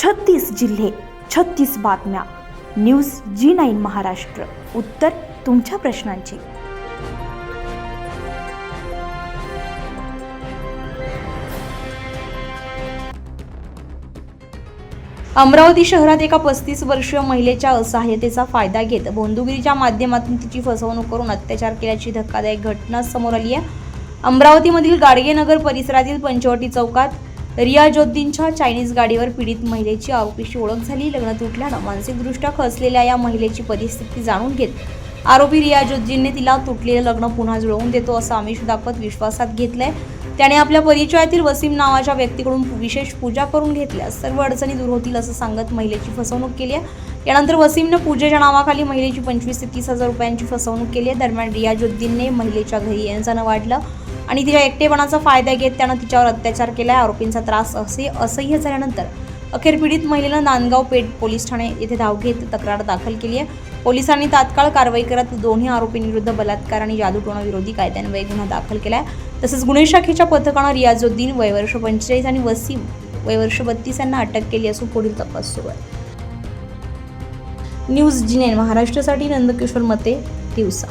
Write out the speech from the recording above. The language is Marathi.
36 जिल्हे, 36 बातम्या. News G9 Maharashtra. उत्तर तुमच्या प्रश्नांची. अमरावती शहरात एका 35 वर्षीय महिलेच्या असहाय्यतेचा फायदा घेत भोंदूगिरीच्या माध्यमातून तिची फसवणूक करून अत्याचार केल्याची धक्कादायक घटना समोर आली आहे. अमरावतीमधील गाडगेनगर परिसरातील पंचवटी चौकात रियाजुद्दीनच्या चायनीज गाडीवर पीडित महिलेची आरोपीशी ओळख झाली. लग्न तुटल्यानं मानसिकदृष्ट्या खचलेल्या या महिलेची परिस्थिती जाणून घेत आरोपी रियाजुद्दीनने तिला तुटलेलं लग्न पुन्हा जुळवून देतो असं आमिष दाखवत विश्वासात घेतलंय. त्याने आपल्या परिचयातील वसीम नावाच्या व्यक्तीकडून विशेष पूजा करून घेतल्यास सर्व अडचणी दूर होतील असं सांगत महिलेची फसवणूक केली आहे. यानंतर वसीमने पूजेच्या नावाखाली महिलेची 25 ते 30,000 रुपयांची फसवणूक केली आहे. दरम्यान रियाजुद्दीनने महिलेच्या घरी येण्याचं वाढलं आणि तिच्या एकटेपणाचा फायदा घेत त्यानं तिच्यावर अत्याचार केला. आरोपींचा त्रास असह्य झाल्यानंतर अखेर पीडित महिलेनं नांदगाव पेठ पोलीस ठाणे येथे धाव घेत तक्रार दाखल केली आहे. पोलिसांनी तात्काळ कारवाई करत दोन्ही आरोपींविरुद्ध बलात्कार आणि जादूटोणा विरोधी कायद्यान्वये गुन्हा दाखल केला आहे. तसेच गुन्हे शाखेच्या पथकानं रियाजुद्दीन वय वर्ष 45 आणि वसीम वय वर्ष 32 यांना अटक केली असून पुढील तपास सुरू आहे. न्यूज G9 महाराष्ट्रासाठी नंदकिशोर मते, दिवसा.